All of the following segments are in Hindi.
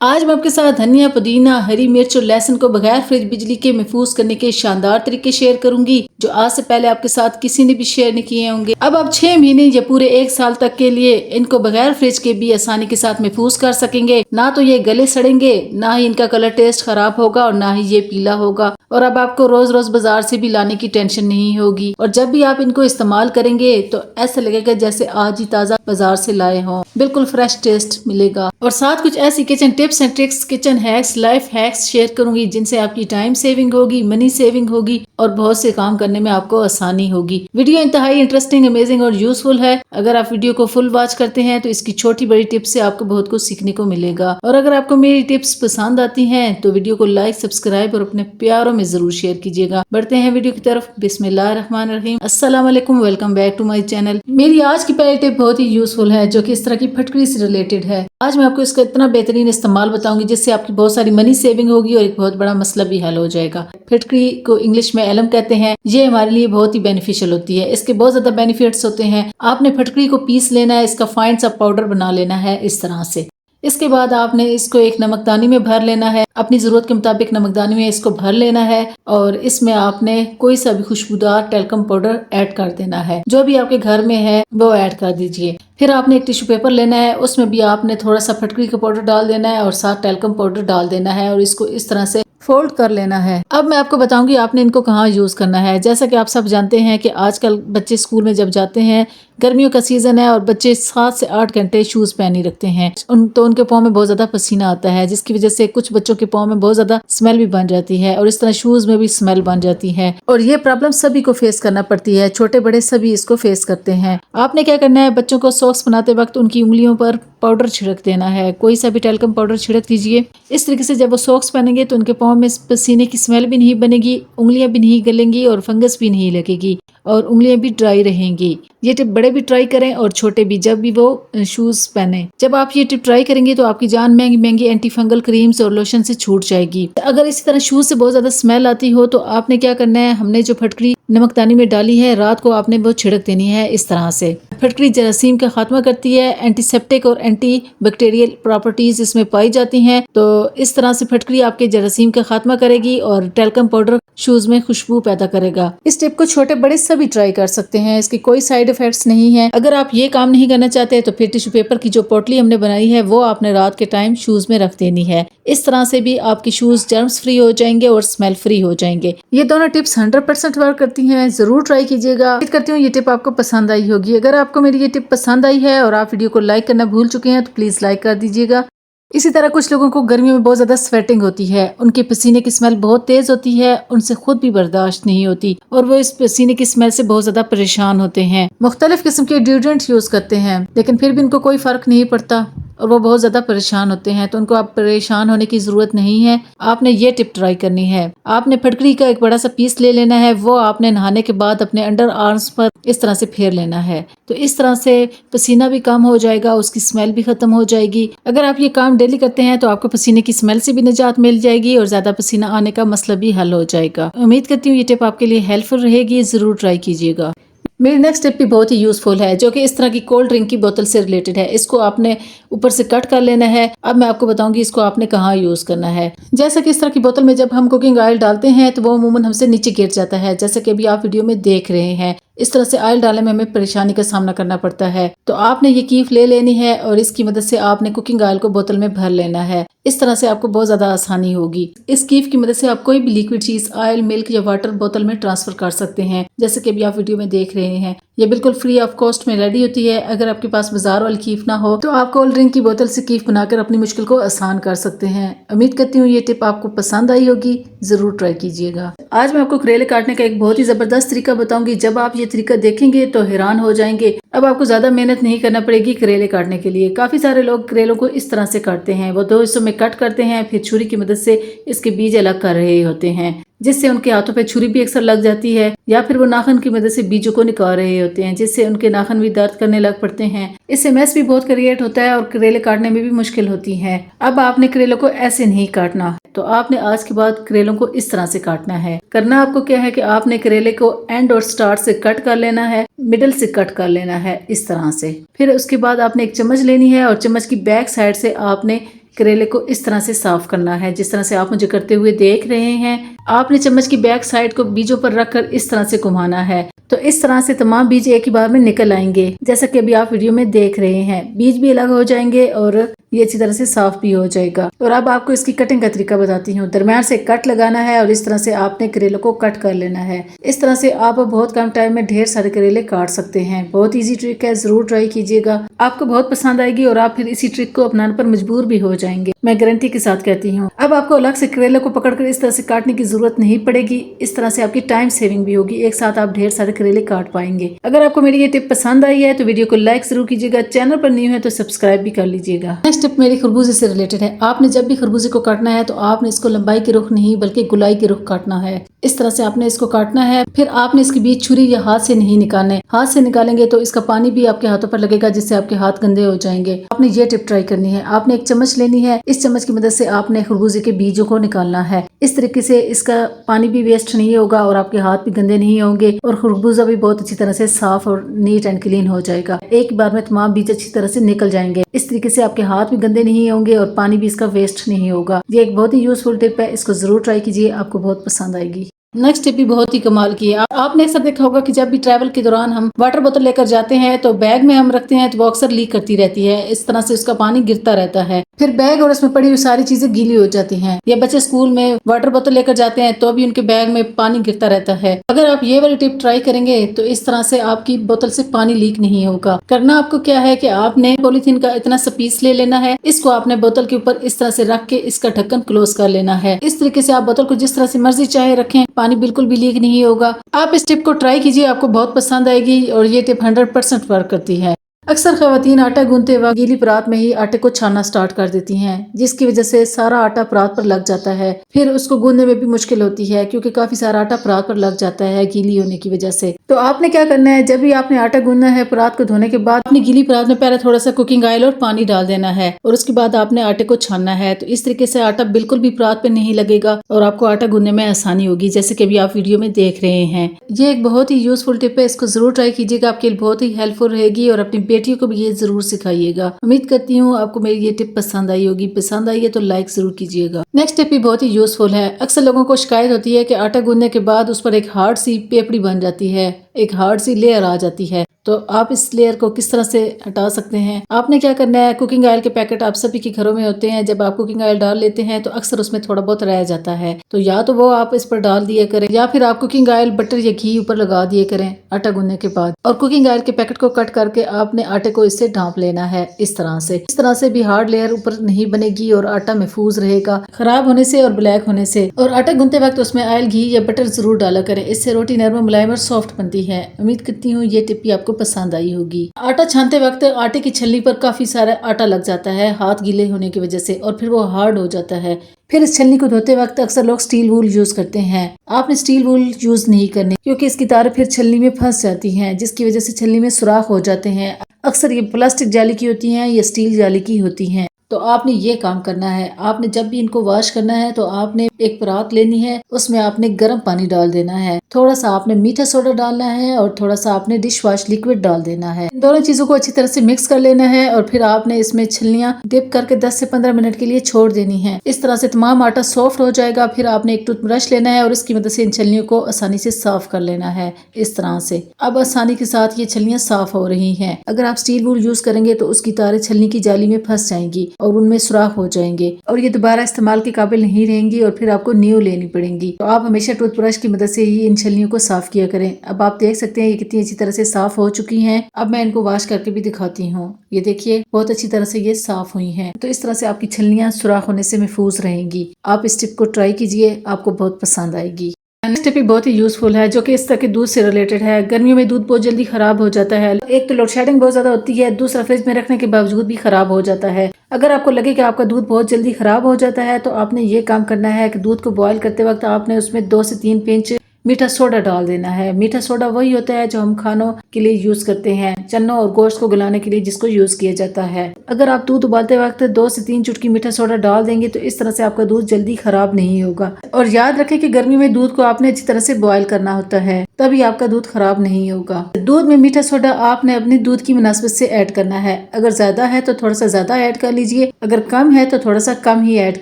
आज मैं आपके साथ धनिया, पुदीना, हरी मिर्च और लहसुन को बगैर फ्रिज बिजली के महफूज करने के शानदार तरीके शेयर करूंगी जो आज से पहले आपके साथ किसी ने भी शेयर नहीं किए होंगे। अब आप 6 महीने या पूरे 1 साल तक के लिए इनको बगैर फ्रिज के भी आसानी के साथ महफूज कर सकेंगे। ना तो ये गले सड़ेंगे, ना ही इनका कलर टेस्ट खराब होगा और ना ही ये पीला होगा। और अब आपको रोज रोज बाजार से भी लाने की टेंशन नहीं होगी। और जब भी आप इनको इस्तेमाल करेंगे तो ऐसा लगेगा जैसे आज ही ताज़ा बाजार से लाए हों। बिल्कुल फ्रेश टेस्ट मिलेगा। और साथ कुछ ऐसी kitchen tips and tricks, kitchen hacks, life hacks share करूंगी जिनसे आपकी टाइम सेविंग होगी, मनी सेविंग होगी और बहुत से काम करने में आपको आसानी होगी। वीडियो इंतहाई इंटरेस्टिंग, अमेजिंग और यूजफुल है। अगर आप वीडियो को फुल वॉच करते हैं तो इसकी छोटी बड़ी टिप्स से आपको बहुत कुछ सीखने को मिलेगा। और अगर आपको मेरी टिप्स पसंद आती हैं तो वीडियो को लाइक, सब्सक्राइब और अपने प्यारों में जरूर शेयर कीजिएगा। बढ़ते हैं वीडियो की तरफ। बिस्मिल्लाहिर्रहमानिर्रहीम। अस्सलाम वालेकुम, welcome back to my channel. मेरी आज की पहली टिप बहुत ही यूजफुल है जो कि इस तरह की फटकरी से रिलेटेड है। आज मैं आपको इसका इतना बेहतरीन इस्तेमाल बताऊंगी जिससे आपकी बहुत सारी मनी सेविंग होगी और एक बहुत बड़ा मसला भी हल हो जाएगा। फटकरी को इंग्लिश में एलम कहते हैं। ये हमारे लिए बहुत ही बेनिफिशियल होती है। इसके बहुत ज्यादा बेनिफिट्स होते हैं। आपने फटकरी को पीस लेना है, इसका फाइन सा पाउडर बना लेना है इस तरह से। इसके बाद आपने इसको एक नमकदानी में भर लेना है। अपनी जरूरत के मुताबिक नमकदानी में इसको भर लेना है और इसमें आपने कोई सा भी खुशबूदार टेल्कम पाउडर ऐड कर देना है। जो भी आपके घर में है वो ऐड कर दीजिए। फिर आपने एक टिश्यू पेपर लेना है, उसमें भी आपने थोड़ा सा फटकरी का पाउडर डाल देना है और साथ टेल्कम पाउडर डाल देना है और इसको इस तरह से फोल्ड कर लेना है। अब मैं आपको बताऊंगी आपने इनको कहाँ यूज करना है। जैसा कि आप सब जानते हैं कि आजकल बच्चे स्कूल में जब जाते हैं, गर्मियों का सीजन है और बच्चे 7 से 8 घंटे शूज पहने रखते हैं तो उनके पाँव में बहुत ज्यादा पसीना आता है, जिसकी वजह से कुछ बच्चों के पाँव में बहुत ज्यादा स्मेल भी बन जाती है और इस तरह शूज में भी स्मेल बन जाती है। और ये प्रॉब्लम सभी को फेस करना पड़ती है, छोटे बड़े सभी इसको फेस करते हैं। आपने क्या करना है, बच्चों को सॉक्स बनाते वक्त उनकी उंगलियों पर पाउडर छिड़क देना है। कोई सा भी टेल्कम पाउडर छिड़क दीजिए। इस तरीके से जब वो सॉक्स पहनेंगे तो उनके पाँव में पसीने की स्मेल भी नहीं बनेगी, उंगलियां भी नहीं गलेंगी और फंगस भी नहीं लगेगी और उंगलियां भी ड्राई रहेंगी। ये टिप बड़े भी ट्राई करें और छोटे भी, जब भी वो शूज पहने। जब आप ये टिप ट्राई करेंगे तो आपकी जान महंगी महंगी एंटी फंगल क्रीम्स और लोशन से छूट जाएगी। अगर इसी तरह शूज से बहुत ज्यादा स्मेल आती हो तो आपने क्या करना है, हमने जो फटकरी नमकदानी में डाली है रात को आपने वो छिड़क देनी है इस तरह से। फटकरी जरासीम का खात्मा करती है, एंटीसेप्टिक और एंटी बैक्टीरियल प्रॉपर्टीज इसमें पाई जाती हैं। तो इस तरह से फटकरी आपके जरासीम का खात्मा करेगी और टेल्कम पाउडर शूज में खुशबू पैदा करेगा। इस टिप को छोटे बड़े सभी ट्राई कर सकते हैं, इसके कोई साइड इफेक्ट्स नहीं है। अगर आप ये काम नहीं करना चाहते तो फिर टिश्यू पेपर की जो पोटली हमने बनाई है वो आपने रात के टाइम शूज में रख देनी है। इस तरह से भी आपके शूज जर्म्स फ्री हो जाएंगे और स्मेल फ्री हो जाएंगे। ये दोनों टिप्स 100% वर्क करती हैं, जरूर ट्राई कीजिएगा। उम्मीद करती हूँ ये टिप आपको पसंद आई होगी। अगर आपको मेरी ये टिप पसंद आई है और आप वीडियो को लाइक करना भूल चुके हैं तो प्लीज लाइक कर दीजिएगा। इसी तरह कुछ लोगों को गर्मियों में बहुत ज्यादा स्वेटिंग होती है, उनके पसीने की स्मेल बहुत तेज होती है, उनसे खुद भी बर्दाश्त नहीं होती और वो इस पसीने की स्मेल से बहुत ज्यादा परेशान होते हैं। मुख्तलिफ किस्म के डिओड्रेंट यूज करते हैं लेकिन फिर भी उनको कोई फर्क नहीं पड़ता और वो बहुत ज्यादा परेशान होते हैं। तो उनको आप परेशान होने की जरूरत नहीं है। आपने ये टिप ट्राई करनी है। आपने फटकरी का एक बड़ा सा पीस ले लेना है, वो आपने नहाने के बाद अपने अंडर आर्म्स पर इस तरह से फेर लेना है। तो इस तरह से पसीना भी कम हो जाएगा, उसकी स्मेल भी खत्म हो जाएगी। अगर आप ये काम डेली करते हैं तो आपको पसीने की स्मेल से भी निजात मिल जाएगी और ज्यादा पसीना आने का मसला भी हल हो जाएगा। उम्मीद करती हूँ ये टिप आपके लिए हेल्पफुल रहेगी, जरूर ट्राई कीजिएगा। मेरी नेक्स्ट टिप भी बहुत ही यूजफुल है जो कि इस तरह की कोल्ड ड्रिंक की बोतल से रिलेटेड है। इसको आपने ऊपर से कट कर लेना है। अब मैं आपको बताऊंगी इसको आपने कहाँ यूज करना है। जैसा कि इस तरह की बोतल में जब हम कुकिंग ऑयल डालते हैं तो वो अमूमन हमसे नीचे गिर जाता है, जैसा कि अभी आप वीडियो में देख रहे हैं। इस तरह से ऑयल डालने में हमें परेशानी का सामना करना पड़ता है। तो आपने ये कीफ ले लेनी है और इसकी मदद से आपने कुकिंग ऑयल को बोतल में भर लेना है। इस तरह से आपको बहुत ज्यादा आसानी होगी। इस कीफ की मदद से आप कोई भी लिक्विड चीज ऑयल, मिल्क या वाटर बोतल में ट्रांसफर कर सकते हैं, जैसे कि अभी आप वीडियो में देख रहे हैं। ये बिल्कुल फ्री ऑफ कॉस्ट में रेडी होती है। अगर आपके पास बाजार वाली कीफ ना हो तो आप कोल्ड ड्रिंक की बोतल से कीफ बनाकर अपनी मुश्किल को आसान कर सकते हैं। उम्मीद करती हूँ ये टिप आपको पसंद आई होगी, जरूर ट्राई कीजिएगा। आज मैं आपको करेले काटने का एक बहुत ही जबरदस्त तरीका बताऊंगी। जब आप ये तरीका देखेंगे तो हैरान हो जाएंगे। अब आपको ज्यादा मेहनत नहीं करना पड़ेगी करेले काटने के लिए। काफी सारे लोग करेलों को इस तरह से काटते हैं, वो 2 हिस्सों में कट करते हैं, फिर छुरी की मदद से इसके बीज अलग कर रहे होते हैं, जिससे उनके हाथों पे छुरी भी अक्सर लग जाती है, या फिर वो नाखून की मदद से बीजों को निकाल रहे होते हैं, जिससे उनके नाखून भी दर्द करने लग पड़ते हैं। इससे मैस भी बहुत क्रिएट होता है और करेले काटने में भी मुश्किल होती है। अब आपने करेलों को ऐसे नहीं काटना, तो आपने आज के बाद करेलों को इस तरह से काटना है। करना आपको क्या है कि आपने करेले को एंड और स्टार्ट से कट कर लेना है, मिडल से कट कर लेना है इस तरह से। फिर उसके बाद आपने एक चम्मच लेनी है और चम्मच की बैक साइड से आपने करेले को इस तरह से साफ करना है, जिस तरह से आप मुझे करते हुए देख रहे हैं। आपने चम्मच की बैक साइड को बीजों पर रखकर इस तरह से घुमाना है, तो इस तरह से तमाम बीज एक ही बार में निकल आएंगे, जैसा कि अभी आप वीडियो में देख रहे हैं। बीज भी अलग हो जाएंगे और ये अच्छी तरह से साफ भी हो जाएगा। और अब आपको इसकी कटिंग का तरीका बताती हूँ। दरम्यान से कट लगाना है और इस तरह से आपने करेलों को कट कर लेना है। इस तरह से आप बहुत कम टाइम में ढेर सारे करेले काट सकते हैं। बहुत इजी ट्रिक है, जरूर ट्राई कीजिएगा, आपको बहुत पसंद आएगी और आप फिर इसी ट्रिक को अपनाने पर मजबूर भी हो जाएंगे, मैं गारंटी के साथ कहती हूँ। अब आपको अलग से करेले को पकड़कर इस तरह से काटने की जरूरत नहीं पड़ेगी। इस तरह से आपकी टाइम सेविंग भी होगी, एक साथ आप ढेर सारे करेले काट पाएंगे। अगर आपको मेरी ये टिप पसंद आई है तो वीडियो को लाइक जरूर कीजिएगा, चैनल पर न्यू है तो सब्सक्राइब भी कर लीजिएगा। नेक्स्ट टिप मेरी खरबूजे से रिलेटेड है। आपने जब भी खरबूजे को काटना है तो आपने इसको लंबाई के रुख नहीं बल्कि गुलाई के रुख काटना है। इस तरह से आपने इसको काटना है। फिर आपने इसके बीच छुरी या हाथ से नहीं निकालने। हाथ से निकालेंगे तो इसका पानी भी आपके हाथों पर लगेगा, जिससे आपके हाथ गंदे हो जाएंगे। आपने ये टिप ट्राई करनी है। आपने एक चम्मच लेनी है, इस चम्मच की मदद से आपने खरबूजे के बीजों को निकालना है। इस तरीके से इसका पानी भी वेस्ट नहीं होगा और आपके हाथ भी गंदे नहीं होंगे और खरबूजा भी बहुत अच्छी तरह से साफ और नीट एंड क्लीन हो जाएगा। एक बार में तमाम बीज अच्छी तरह से निकल जाएंगे। इस तरीके से आपके हाथ भी गंदे नहीं होंगे और पानी भी इसका वेस्ट नहीं होगा। ये एक बहुत ही यूजफुल टिप है, इसको जरूर ट्राई कीजिए, आपको बहुत पसंद आएगी। नेक्स्ट टिप भी बहुत ही कमाल की है। आपने अक्सर देखा होगा कि जब भी ट्रैवल के दौरान हम वाटर बोतल लेकर जाते हैं तो बैग में हम रखते हैं तो वो अक्सर लीक करती रहती है। इस तरह से उसका पानी गिरता रहता है, फिर बैग और उसमें पड़ी हुई सारी चीजें गीली हो जाती हैं। या बच्चे स्कूल में वाटर बोतल लेकर जाते हैं तो भी उनके बैग में पानी गिरता रहता है। अगर आप ये वाली टिप ट्राई करेंगे तो इस तरह से आपकी बोतल से पानी लीक नहीं होगा। करना आपको क्या है कि आपने पॉलीथीन का इतना सा पीस ले लेना है, इसको आपने बोतल के ऊपर इस तरह से रख के इसका ढक्कन क्लोज कर लेना है। इस तरीके से आप बोतल को जिस तरह से मर्जी चाहे रखें, पानी बिल्कुल भी लीक नहीं होगा। आप इस टिप को ट्राई कीजिए, आपको बहुत पसंद आएगी और ये टिप 100% वर्क करती है। अक्सर खवातीन आटा गूंथते वक्त गीली परात में ही आटे को छानना स्टार्ट कर देती हैं, जिसकी वजह से सारा आटा परात पर लग जाता है। फिर उसको गूंदने में भी मुश्किल होती है क्योंकि काफी सारा आटा परात पर लग जाता है गीली होने की वजह से। तो आपने क्या करना है, जब भी आपने आटा गूंदना है परात को धोने के बाद अपनी गीली परात में पहले थोड़ा सा कुकिंग ऑयल और पानी डाल देना है और उसके बाद आपने आटे को छानना है। तो इस तरीके से आटा बिल्कुल भी परात पे नहीं लगेगा और आपको आटा गूंदने में आसानी होगी, जैसे कि अभी आप वीडियो में देख रहे हैं। ये एक बहुत ही यूजफुल टिप है, इसको जरूर ट्राई कीजिएगा, आपके लिए बहुत ही हेल्पफुल रहेगी और अपनी बेटियों को भी ये जरूर सिखाइएगा। उम्मीद करती हूँ आपको मेरी ये टिप पसंद आई होगी। पसंद आई है तो लाइक जरूर कीजिएगा। नेक्स्ट टिप भी बहुत ही यूजफुल है। अक्सर लोगों को शिकायत होती है कि आटा गूंदने के बाद उस पर एक हार्ड सी पेपड़ी बन जाती है, एक हार्ड सी लेयर आ जाती है। तो आप इस लेयर को किस तरह से हटा सकते हैं? आपने क्या करना है, कुकिंग ऑयल के पैकेट आप सभी के घरों में होते हैं। जब आप कुकिंग ऑयल डाल लेते हैं तो अक्सर उसमें थोड़ा बहुत रह जाता है, तो या तो वो आप इस पर डाल दिया करें या फिर आप कुकिंग ऑयल बटर या घी ऊपर लगा दिए करें आटा गूंदने के बाद। और कुकिंग ऑयल के पैकेट को कट करके आपने आटे को इससे ढांप लेना है इस तरह से भी हार्ड लेयर ऊपर नहीं बनेगी और आटा महफूज रहेगा खराब होने से और ब्लैक होने से। और आटा गूंदते वक्त उसमें ऑयल घी या बटर जरूर डाला करें, इससे रोटी नरम मुलायम और सॉफ्ट बनती है। उम्मीद करती हूँ ये टिप भी आपको पसंद आई होगी। आटा छानते वक्त आटे की छलनी पर काफी सारा आटा लग जाता है हाथ गीले होने की वजह से और फिर वो हार्ड हो जाता है। फिर इस छलनी को धोते वक्त अक्सर लोग स्टील वूल यूज करते हैं। आपने स्टील वूल यूज नहीं करनी क्योंकि इसकी तारें फिर छलनी में फंस जाती हैं, जिसकी वजह से छलनी में सुराख हो जाते हैं। अक्सर ये प्लास्टिक जाली की होती हैं या स्टील जाली की होती हैं। तो आपने ये काम करना है, आपने जब भी इनको वॉश करना है तो आपने एक परात लेनी है, उसमें आपने गर्म पानी डाल देना है, थोड़ा सा आपने मीठा सोडा डालना है और थोड़ा सा आपने डिश वॉश लिक्विड डाल देना है। इन दोनों चीजों को अच्छी तरह से मिक्स कर लेना है और फिर आपने इसमें छलनियां डिप करके 10 से 15 मिनट के लिए छोड़ देनी है। इस तरह से तमाम आटा सॉफ्ट हो जाएगा। फिर आपने एक टूथब्रश लेना है और इसकी मदद से इन छलनियों को आसानी से साफ कर लेना है इस तरह से। अब आसानी के साथ ये छलनियां साफ हो रही हैं। अगर आप स्टील वूल यूज करेंगे तो उसकी तारें छलनी की जाली में फंस जाएंगी और उनमें सुराख हो जाएंगे और ये दोबारा इस्तेमाल के काबिल नहीं रहेंगी और फिर आपको न्यू लेनी पड़ेंगी। तो आप हमेशा टूथब्रश की मदद से ही इन छलनियों को साफ किया करें। अब आप देख सकते हैं ये कितनी अच्छी तरह से साफ हो चुकी हैं। अब मैं इनको वॉश करके भी दिखाती हूँ। ये देखिए बहुत अच्छी तरह से ये साफ हुई हैं। तो इस तरह से आपकी छलनियां सुराख होने से महफूज रहेंगी। आप इस टिप को ट्राई कीजिए, आपको बहुत पसंद आएगी। नेक्स्ट टिप बहुत ही यूजफुल है जो कि इस तरह के दूध से रिलेटेड है। गर्मियों में दूध बहुत जल्दी खराब हो जाता है। एक तो लोड शेडिंग बहुत ज्यादा होती है, दूसरा फ्रिज में रखने के बावजूद भी खराब हो जाता है। अगर आपको लगे कि आपका दूध बहुत जल्दी खराब हो जाता है तो आपने ये काम करना है कि दूध को बॉईल करते वक्त आपने उसमें 2 से 3 पिंच मीठा सोडा डाल देना है। मीठा सोडा वही होता है जो हम खानों के लिए यूज करते हैं, चनों और गोश्त को गलाने के लिए जिसको यूज किया जाता है। अगर आप दूध उबालते वक्त 2 से 3 चुटकी मीठा सोडा डाल देंगे तो इस तरह से आपका दूध जल्दी खराब नहीं होगा। और याद रखें कि गर्मी में दूध को आपने अच्छी तरह से बॉयल करना होता है, तभी आपका दूध खराब नहीं होगा। दूध में मीठा सोडा आपने अपने दूध की मुनासिबत से ऐड करना है। अगर ज्यादा है तो थोड़ा सा ज्यादा ऐड कर लीजिए, अगर कम है तो थोड़ा सा कम ही ऐड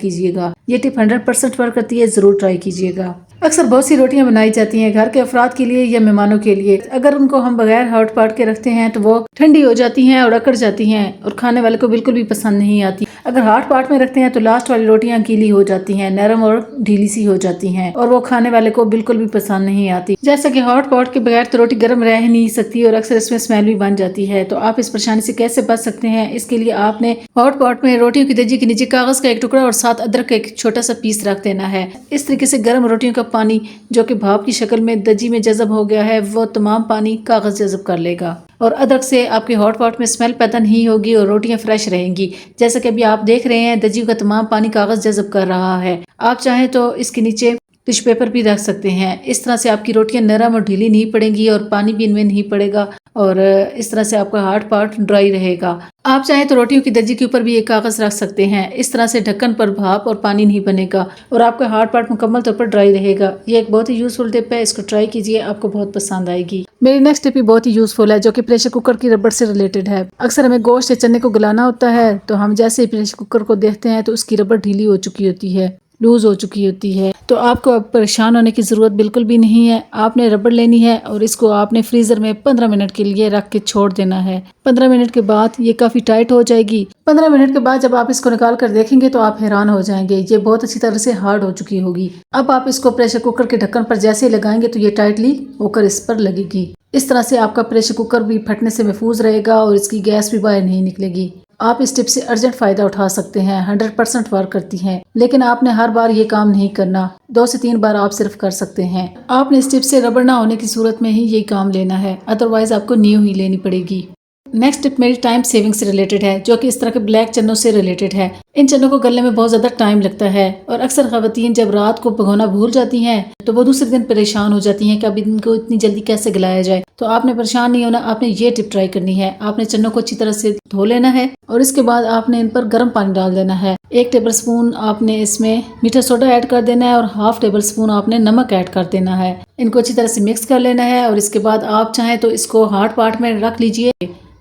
कीजिएगा। ये टिप 100% वर्क करती है, जरूर ट्राई कीजिएगा। अक्सर बहुत सी रोटियां बनाई जाती हैं घर के अफराद के लिए या मेहमानों के लिए। अगर उनको हम बगैर हॉट पॉट के रखते हैं तो वो ठंडी हो जाती हैं और अकड़ जाती हैं और खाने वाले को बिल्कुल भी पसंद नहीं आती। अगर हॉट पॉट में रखते हैं तो लास्ट वाली रोटियां गीली हो जाती हैं, नरम और ढीली सी हो जाती हैं और वो खाने वाले को बिल्कुल भी पसंद नहीं आती। जैसा कि हॉट पॉट के बगैर तो रोटी गर्म रह नहीं सकती और अक्सर इसमें स्मेल भी बन जाती है। तो आप इस परेशानी से कैसे बच सकते हैं, इसके लिए आपने हॉट पॉट में रोटियों की दजी के नीचे कागज का एक टुकड़ा और साथ अदरक का एक छोटा सा पीस रख देना है। इस तरीके से गर्म रोटियों का पानी जो कि भाप की शक्ल में दजी में जज़ब हो गया है, वो तमाम पानी कागज जज़ब कर लेगा और अदरक से आपके हॉट पॉट में स्मेल पैदा नहीं होगी और रोटियां फ्रेश रहेंगी। जैसा कि अभी आप देख रहे हैं दजी का तमाम पानी कागज जज़ब कर रहा है। आप चाहें तो इसके नीचे टिश्यू पेपर भी रख सकते हैं। इस तरह से आपकी रोटियां नरम और ढीली नहीं पड़ेंगी और पानी भी इनमें नहीं पड़ेगा और इस तरह से आपका हॉट पॉट ड्राई रहेगा। आप चाहें तो रोटियों की दजी के ऊपर भी एक कागज रख सकते हैं। इस तरह से ढक्कन पर भाप और पानी नहीं बनेगा और आपका हॉट पॉट मुकम्मल तौर पर ड्राई रहेगा। ये एक बहुत ही यूजफुल टिप है, इसको ट्राई कीजिए, आपको बहुत पसंद आएगी। मेरी नेक्स्ट टिप भी बहुत ही यूजफुल है जो कि प्रेशर कुकर की रबड़ से रिलेटेड है। अक्सर हमें गोश्त या चने को गलाना होता है तो हम जैसे ही प्रेशर कुकर को देखते हैं तो उसकी रबड़ ढीली हो चुकी होती है, लूज हो चुकी होती है। तो आपको अब परेशान होने की ज़रूरत बिल्कुल भी नहीं है। आपने रबड़ लेनी है और इसको आपने फ्रीज़र में 15 मिनट के लिए रख के छोड़ देना है। 15 मिनट के बाद ये काफ़ी टाइट हो जाएगी। 15 मिनट के बाद जब आप इसको निकाल कर देखेंगे तो आप हैरान हो जाएंगे, ये बहुत अच्छी तरह से हार्ड हो चुकी होगी। अब आप इसको प्रेशर कुकर के ढक्कन पर जैसे ही लगाएंगे तो ये टाइटली होकर इस पर लगेगी। इस तरह से आपका प्रेशर कुकर भी फटने से महफूज रहेगा और इसकी गैस भी बाहर नहीं निकलेगी। आप इस टिप से अर्जेंट फायदा उठा सकते हैं, 100% वर्क करती है। लेकिन आपने हर बार ये काम नहीं करना, 2 से 3 बार आप सिर्फ कर सकते हैं। आपने इस टिप से रबड़ ना होने की सूरत में ही ये काम लेना है, अदरवाइज आपको न्यू ही लेनी पड़ेगी। नेक्स्ट टिप मेरी टाइम सेविंग से रिलेटेड है जो कि इस तरह के ब्लैक चनों से रिलेटेड है। इन चनों को गलने में बहुत ज़्यादा टाइम लगता है और अक्सर ख़वातीन जब रात को भिगोना भूल जाती हैं तो वो दूसरे दिन परेशान हो जाती हैं कि अब इनको इतनी जल्दी कैसे गलाया जाए। तो आपने परेशान नहीं होना, आपने ये टिप ट्राई करनी है। आपने चनों को अच्छी तरह से धो लेना है और इसके बाद आपने इन पर गर्म पानी डाल देना है। 1 टेबल स्पून आपने इसमें मीठा सोडा ऐड कर देना है और ½ टेबल स्पून आपने नमक ऐड कर देना है। इनको अच्छी तरह से मिक्स कर लेना है और इसके बाद आप चाहें तो इसको हॉट पॉट में रख लीजिए।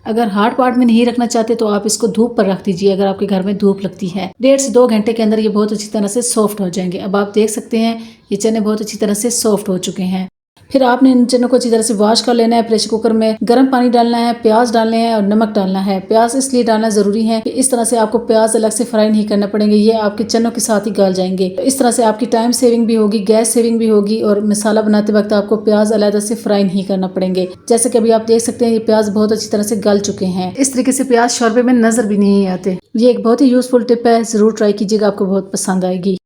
अगर हॉट पॉट में नहीं रखना चाहते तो आप इसको धूप पर रख दीजिए। अगर आपके घर में धूप लगती है 1.5 से 2 घंटे के अंदर ये बहुत अच्छी तरह से सॉफ्ट हो जाएंगे। अब आप देख सकते हैं ये चने बहुत अच्छी तरह से सॉफ्ट हो चुके हैं। फिर आपने इन चनों को अच्छी तरह से वॉश कर लेना है। प्रेशर कुकर में गर्म पानी डालना है, प्याज डालने हैं और नमक डालना है। प्याज इसलिए डालना जरूरी है कि इस तरह से आपको प्याज अलग से फ्राई नहीं करना पड़ेंगे, ये आपके चनों के साथ ही गल जाएंगे। तो इस तरह से आपकी टाइम सेविंग भी होगी, गैस सेविंग भी होगी और मसाला बनाते वक्त आपको प्याज अलग से फ्राई नहीं करना पड़ेंगे। जैसे कि अभी आप देख सकते हैं ये प्याज बहुत अच्छी तरह से गल चुके हैं। इस तरीके से प्याज शोरबे में नजर भी नहीं आते। ये एक बहुत ही यूजफुल टिप है, जरूर ट्राई कीजिएगा, आपको बहुत पसंद आएगी।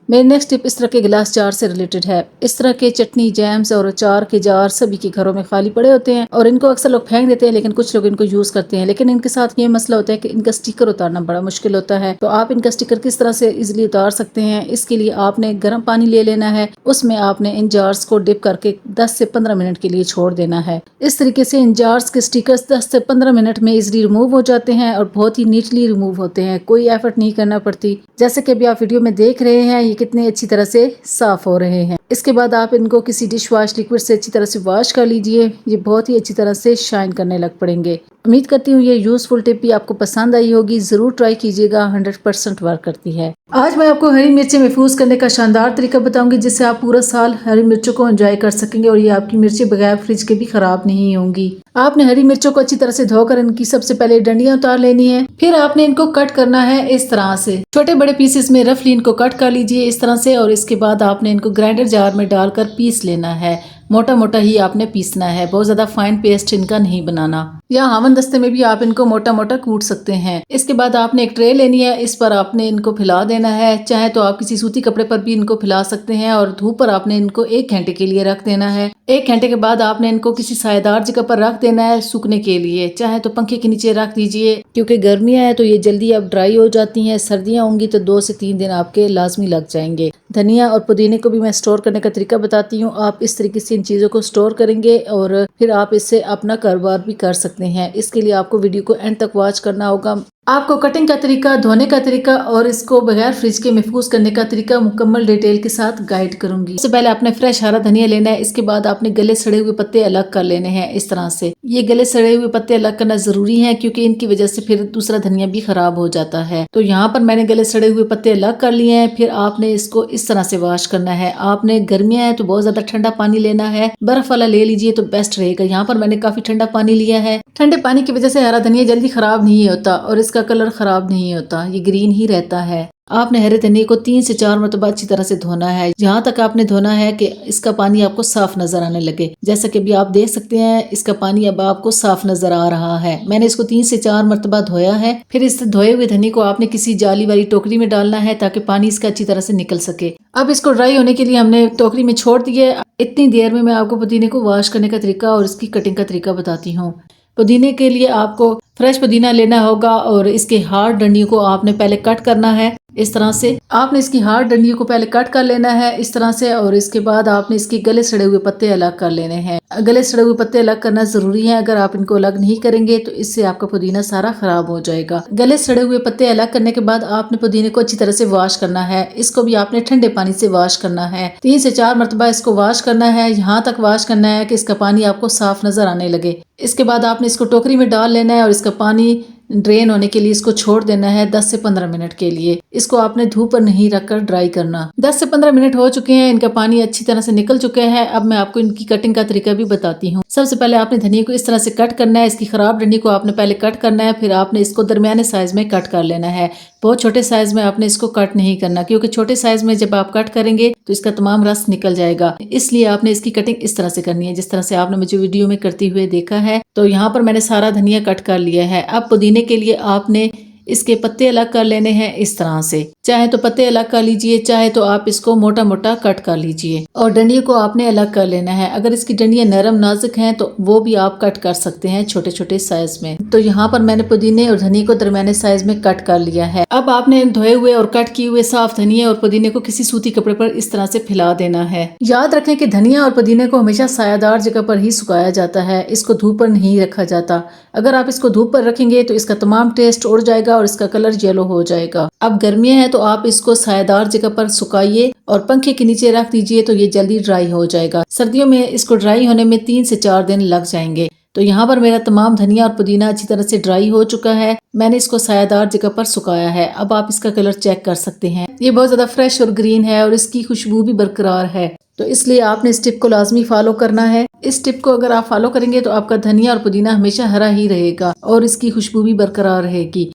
मेरी नेक्स्ट टिप इस तरह के गिलास जार से रिलेटेड है। इस तरह के चटनी, जैम्स और अचार के जार सभी के घरों में खाली पड़े होते हैं और इनको अक्सर लोग फेंक देते हैं, लेकिन कुछ लोग इनको यूज करते हैं। लेकिन इनके साथ ये मसला होता है कि इनका स्टिकर उतारना बड़ा मुश्किल होता है। तो आप इनका स्टिकर किस तरह से इजिली उतार सकते हैं, इसके लिए आपने गर्म पानी ले लेना है, उसमें आपने इन जार्स को डिप करके 10 से 15 मिनट के लिए छोड़ देना है। इस तरीके से इन जार्स के स्टिकर्स 10 से 15 मिनट में इजिली रिमूव हो जाते हैं और बहुत ही नीटली रिमूव होते हैं, कोई एफर्ट नहीं करना पड़ती। जैसे कि अभी आप वीडियो में देख रहे हैं ये कितने अच्छी तरह से साफ हो रहे हैं। इसके बाद आप इनको किसी डिश वॉश लिक्विड से अच्छी तरह से वॉश कर लीजिए, ये बहुत ही अच्छी तरह से शाइन करने लग पड़ेंगे। उम्मीद करती हूँ ये यूजफुल टिप भी आपको पसंद आई होगी, जरूर ट्राई कीजिएगा, 100% वर्क करती है। आज मैं आपको हरी मिर्चें महफूज करने का शानदार तरीका बताऊंगी जिससे आप पूरा साल हरी मिर्चों को एंजॉय कर सकेंगे और ये आपकी मिर्चें बगैर फ्रिज के भी खराब नहीं होंगी। आपने हरी मिर्चों को अच्छी तरह से धोकर इनकी सबसे पहले डंडियां उतार लेनी है, फिर आपने इनको कट करना है इस तरह से। छोटे बड़े पीसेस में रफली इनको कट कर लीजिए इस तरह से और इसके बाद आपने इनको ग्राइंडर जार में डालकर पीस लेना है। मोटा मोटा ही आपने पीसना है, बहुत ज्यादा फाइन पेस्ट इनका नहीं बनाना। या हावन दस्ते में भी आप इनको मोटा मोटा कूट सकते हैं। इसके बाद आपने एक ट्रे लेनी है, इस पर आपने इनको फैला देना है। चाहे तो आप किसी सूती कपड़े पर भी इनको फैला सकते हैं और धूप पर आपने इनको 1 घंटे के लिए रख देना है। 1 घंटे के बाद आपने इनको किसी सायेदार जगह पर रख देना है सूखने के लिए। चाहे तो पंखे के नीचे रख दीजिए, क्योंकि गर्मियां हैं तो ये जल्दी अब ड्राई हो जाती हैं। सर्दियां होंगी तो 2 से 3 दिन आपके लाजमी लग जाएंगे। धनिया और पुदीने को भी मैं स्टोर करने का तरीका बताती हूँ। आप इस तरीके से इन चीज़ों को स्टोर करेंगे और फिर आप इससे अपना कारोबार भी कर सकते हैं। इसके लिए आपको वीडियो को एंड तक वॉच करना होगा। आपको कटिंग का तरीका, धोने का तरीका और इसको बगैर फ्रिज के महफूज करने का तरीका मुकम्मल डिटेल के साथ गाइड करूंगी। सबसे पहले आपने फ्रेश हरा धनिया लेना है। इसके बाद आपने गले सड़े हुए पत्ते अलग कर लेने हैं। इस तरह से ये गले सड़े हुए पत्ते अलग करना जरूरी है, क्योंकि इनकी वजह से फिर दूसरा धनिया भी खराब हो जाता है। तो यहाँ पर मैंने गले सड़े हुए पत्ते अलग कर लिए हैं। फिर आपने इसको इस तरह से वॉश करना है। आपने गर्मियां है तो बहुत ज्यादा ठंडा पानी लेना है, बर्फ वाला ले लीजिए तो बेस्ट रहेगा। यहाँ पर मैंने काफी ठंडा पानी लिया है। ठंडे पानी की वजह से हरा धनिया जल्दी खराब नहीं होता और इसका कलर खराब नहीं होता, ये ग्रीन ही रहता है। आपने हरे धनिए को 3 से 4 मरतबा अच्छी तरह से धोना है। जहाँ तक आपने धोना है कि इसका पानी आपको साफ नजर आने लगे। जैसा कि अभी आप देख सकते हैं, इसका पानी अब आपको साफ नजर आ रहा है। मैंने इसको 3 से 4 मरतबा धोया है। फिर इस धोए हुए धनिए को आपने किसी जाली वाली टोकरी में डालना है, ताकि पानी इसका अच्छी तरह से निकल सके। अब इसको ड्राई होने के लिए हमने टोकरी में छोड़ दिए। इतनी देर में मैं आपको पुदीने को वॉश करने का तरीका और इसकी कटिंग का तरीका बताती हूँ। पुदीने के लिए आपको फ्रेश पुदीना लेना होगा और इसके हार्ड डंडियों को आपने पहले कट करना है। इस तरह से आपने इसकी हार्ड डंडियों को पहले कट कर लेना है इस तरह से, और इसके बाद आपने इसके गले सड़े हुए पत्ते अलग कर लेने हैं। गले सड़े हुए पत्ते अलग करना जरूरी है। अगर आप इनको अलग नहीं करेंगे तो इससे आपका पुदीना सारा खराब हो जाएगा। गले सड़े हुए पत्ते अलग करने के बाद आपने पुदीने को अच्छी तरह से वॉश करना है। इसको भी आपने ठंडे पानी से वॉश करना है। 3 से 4 मरतबा इसको वॉश करना है। यहाँ तक वॉश करना है कि इसका पानी आपको साफ नजर आने लगे। इसके बाद आपने इसको टोकरी में डाल लेना है और इसका पानी ड्रेन होने के लिए इसको छोड़ देना है 10 से 15 मिनट के लिए। इसको आपने धूप पर नहीं रखकर ड्राई करना। 10 से 15 मिनट हो चुके हैं, इनका पानी अच्छी तरह से निकल चुका है। अब मैं आपको इनकी कटिंग का तरीका भी बताती हूँ। सबसे पहले आपने धनिया को इस तरह से कट करना है। इसकी खराब डंडी को आपने पहले कट करना है, फिर आपने इसको दरमियाने साइज में कट कर लेना है। बहुत छोटे साइज में आपने इसको कट नहीं करना, क्योंकि छोटे साइज में जब आप कट करेंगे तो इसका तमाम रस निकल जाएगा। इसलिए आपने इसकी कटिंग इस तरह से करनी है, जिस तरह से आपने मुझे वीडियो में करते हुए देखा है। तो यहाँ पर मैंने सारा धनिया कट कर लिया है। अब पुदीने के लिए आपने इसके पत्ते अलग कर लेने हैं इस तरह से। चाहे तो पत्ते अलग कर लीजिए, चाहे तो आप इसको मोटा मोटा कट कर लीजिए। और डंडियों को आपने अलग कर लेना है। अगर इसकी डंडियां नरम नाजुक हैं तो वो भी आप कट कर सकते हैं छोटे छोटे साइज में। तो यहाँ पर मैंने पुदीने और धनिया को दरमियाने साइज में कट कर लिया है। अब आपने धोए हुए और कट किए हुए साफ धनिया और पुदीने को किसी सूती कपड़े पर इस तरह से फैला देना है। याद रखें कि धनिया और पुदीने को हमेशा सायादार जगह पर ही सुखाया जाता है, इसको धूप पर नहीं रखा जाता। अगर आप इसको धूप पर रखेंगे तो इसका तमाम टेस्ट उड़ जाएगा और इसका कलर येलो हो जाएगा। अब गर्मियां हैं तो आप इसको सायादार जगह पर सुखाइए और पंखे के नीचे रख दीजिए, तो ये जल्दी ड्राई हो जाएगा। सर्दियों में इसको ड्राई होने में 3 से 4 दिन लग जाएंगे। तो यहाँ पर मेरा तमाम धनिया और पुदीना अच्छी तरह से ड्राई हो चुका है। मैंने इसको सायादार जगह पर सुखाया है। अब आप इसका कलर चेक कर सकते हैं। ये बहुत ज्यादा फ्रेश और ग्रीन है और इसकी खुशबू भी बरकरार है। तो इसलिए आपने इस टिप को लाजमी फॉलो करना है। इस टिप को अगर आप फॉलो करेंगे तो आपका धनिया और पुदीना हमेशा हरा ही रहेगा और इसकी खुशबू भी बरकरार रहेगी।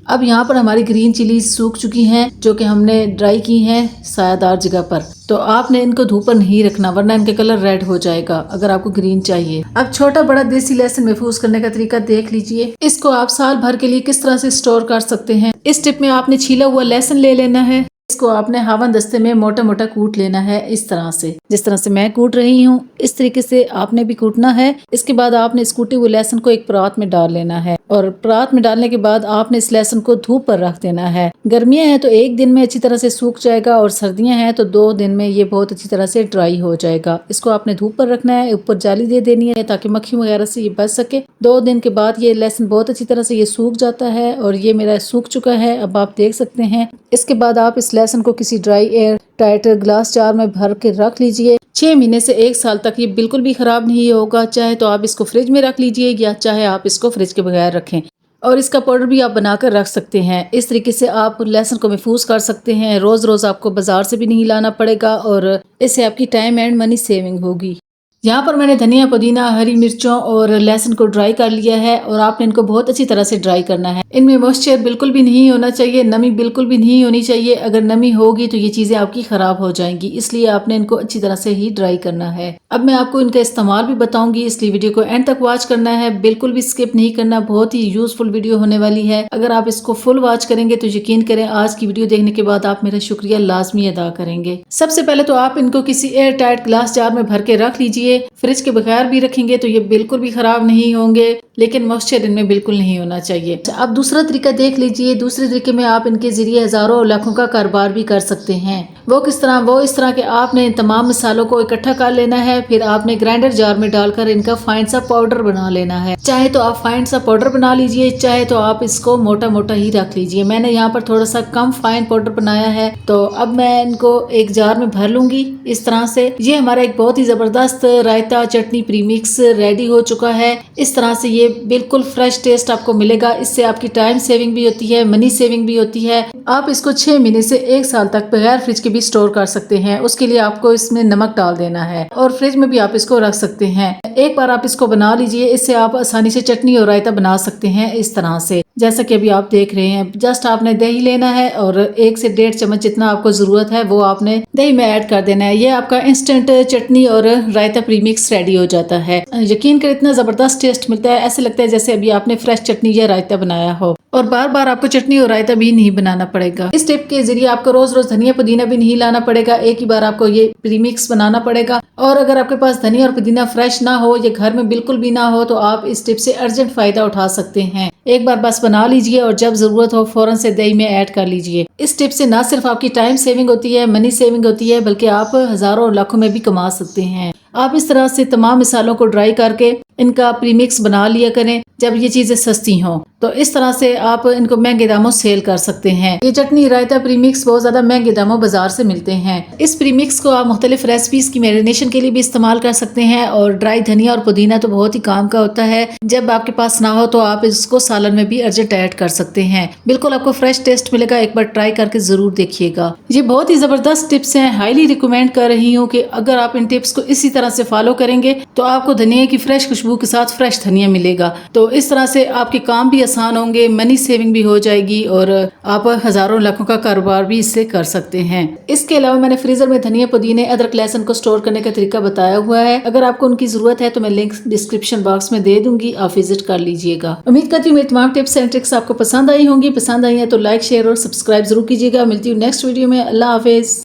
अब यहाँ पर हमारी ग्रीन चिली सूख चुकी हैं, जो कि हमने ड्राई की हैं सायादार जगह पर। तो आपने इनको धूप पर नहीं रखना, वरना इनका कलर रेड हो जाएगा अगर आपको ग्रीन चाहिए। अब छोटा बड़ा देसी लहसुन महफूज करने का तरीका देख लीजिए। इसको आप साल भर के लिए किस तरह से स्टोर कर सकते हैं। इस टिप में आपने छीला हुआ लहसुन ले लेना है। इसको आपने हावन दस्ते में मोटा मोटा कूट लेना है इस तरह से, जिस तरह से मैं कूट रही हूँ। इस तरीके से आपने भी कूटना है। इसके बाद आपने इस कूटे हुए लहसुन को एक परात में डाल लेना है और परात में डालने के बाद आपने इस लहसुन को धूप पर रख देना है। गर्मियां हैं तो 1 दिन में अच्छी तरह से सूख जाएगा और सर्दियां हैं तो 2 दिन में ये बहुत अच्छी तरह से ड्राई हो जाएगा। इसको आपने धूप पर रखना है, ऊपर जाली दे देनी है ताकि मक्खी वगैरह से ये बच सके। 2 दिन के बाद ये लहसुन बहुत अच्छी तरह से ये सूख जाता है और ये मेरा सूख चुका है, अब आप देख सकते हैं। इसके बाद आप इस लहसुन को किसी dry air tight glass jar में भर के रख लीजिए। 6 महीने से 1 साल तक ये बिल्कुल भी खराब नहीं होगा। चाहे तो आप इसको फ्रिज में रख लीजिए या चाहे आप इसको फ्रिज के बगैर रखें, और इसका पाउडर भी आप बनाकर रख सकते हैं। इस तरीके से आप लहसुन को महफूज कर सकते हैं। रोज रोज आपको बाजार से भी नहीं लाना पड़ेगा और इससे आपकी टाइम एंड मनी सेविंग होगी। यहाँ पर मैंने धनिया, पुदीना, हरी मिर्चों और लहसुन को ड्राई कर लिया है और आपने इनको बहुत अच्छी तरह से ड्राई करना है। इनमें मॉइस्चर बिल्कुल भी नहीं होना चाहिए, नमी बिल्कुल भी नहीं होनी चाहिए। अगर नमी होगी तो ये चीजें आपकी खराब हो जाएंगी, इसलिए आपने इनको अच्छी तरह से ही ड्राई करना है। अब मैं आपको इनका इस्तेमाल भी बताऊंगी, इसलिए वीडियो को एंड तक वॉच करना है, बिल्कुल भी स्किप नहीं करना। बहुत ही यूजफुल वीडियो होने वाली है। अगर आप इसको फुल वॉच करेंगे तो यकीन करें आज की वीडियो देखने के बाद आप मेरा शुक्रिया लाजमी अदा करेंगे। सबसे पहले तो आप इनको किसी एयर टाइट ग्लास जार में भर के रख लीजिए। फ्रिज के बगैर भी रखेंगे तो ये बिल्कुल भी खराब नहीं होंगे, लेकिन मॉइस्चर इनमें बिल्कुल नहीं होना चाहिए। अब दूसरा तरीका देख लीजिए। दूसरे तरीके में आप इनके जरिए हजारों और लाखों का कारोबार भी कर सकते हैं। वो किस तरह? वो इस तरह के आपने तमाम मसालों को इकट्ठा कर लेना है, फिर आपने ग्राइंडर जार में डालकर इनका फाइन सा पाउडर बना लेना है। चाहे तो आप फाइन सा पाउडर बना लीजिए, चाहे तो आप इसको मोटा मोटा ही रख लीजिए। मैंने यहाँ पर थोड़ा सा कम फाइन पाउडर बनाया है, तो अब मैं इनको एक जार में भर लूंगी इस तरह से। ये हमारा एक बहुत ही जबरदस्त रायता चटनी प्रीमिक्स रेडी हो चुका है। इस तरह से ये बिल्कुल फ्रेश टेस्ट आपको मिलेगा। इससे आपकी टाइम सेविंग भी होती है, मनी सेविंग भी होती है। आप इसको 6 महीने से 1 साल तक बगैर फ्रिज के भी स्टोर कर सकते हैं। उसके लिए आपको इसमें नमक डाल देना है और फ्रिज में भी आप इसको रख सकते हैं। एक बार आप इसको बना लीजिए, इससे आप आसानी से चटनी और रायता बना सकते हैं इस तरह से, जैसा कि अभी आप देख रहे हैं। जस्ट आपने दही लेना है और 1 से 1.5 चम्मच जितना आपको जरूरत है वो आपने दही में ऐड कर देना है। ये आपका इंस्टेंट चटनी और रायता प्रीमिक्स रेडी हो जाता है। यकीन कर इतना जबरदस्त टेस्ट मिलता है, ऐसे लगता है जैसे अभी आपने फ्रेश चटनी या रायता बनाया हो, और बार बार आपको चटनी और रायता भी नहीं बनाना पड़ेगा। इस टिप के जरिए आपको रोज रोज धनिया पुदीना भी नहीं लाना पड़ेगा, एक ही बार आपको ये प्रीमिक्स बनाना पड़ेगा। और अगर आपके पास धनिया और पुदीना फ्रेश ना हो या घर में बिल्कुल भी ना हो तो आप इस टिप से अर्जेंट फायदा उठा सकते हैं। एक बार बस बना लीजिए और जब जरूरत हो फौरन से दही में ऐड कर लीजिए। इस टिप से न सिर्फ आपकी टाइम सेविंग होती है, मनी सेविंग होती है, बल्कि आप हजारों और लाखों में भी कमा सकते हैं। आप इस तरह से तमाम मसालों को ड्राई करके इनका प्रीमिक्स बना लिया करें जब ये चीजें सस्ती हों, तो इस तरह से आप इनको महंगे दामों सेल कर सकते हैं। ये चटनी रायता प्रीमिक्स बहुत ज्यादा महंगे दामों बाजार से मिलते हैं। इस प्रीमिक्स को आप मुख्तलिफ रेसिपीज की मैरिनेशन के लिए भी इस्तेमाल कर सकते हैं। और ड्राई धनिया और पुदीना तो बहुत ही काम का होता है, जब आपके पास ना हो तो आप इसको सालन में भी अर्जेंट ऐड कर सकते हैं। बिल्कुल आपको फ्रेश टेस्ट मिलेगा, एक बार ट्राई करके जरूर देखिएगा। ये बहुत ही जबरदस्त टिप्स हैं, हाईली रिकमेंड कर रही हूँ कि अगर आप इन टिप्स को इसी तरह से फॉलो करेंगे तो आपको धनिया की फ्रेश खुशबू के साथ फ्रेश धनिया मिलेगा। तो इस तरह से आपके काम भी आसान होंगे, मनी सेविंग भी हो जाएगी और आप हजारों लाखों का कारोबार भी इससे कर सकते हैं। इसके अलावा मैंने फ्रीजर में धनिया पुदीने अदरक लहसुन को स्टोर करने का तरीका बताया हुआ है। अगर आपको उनकी जरूरत है तो मैं लिंक डिस्क्रिप्शन बॉक्स में दे दूंगी, आप विजिट कर लीजिएगा। उम्मीद करती हूँ मेरी तमाम टिप्स एंड ट्रिक्स आपको पसंद आई होंगी। पसंद आई है तो लाइक शेयर और सब्सक्राइब जरूर कीजिएगा। मिलती हूँ नेक्स्ट वीडियो में। अल्लाह हाफिज।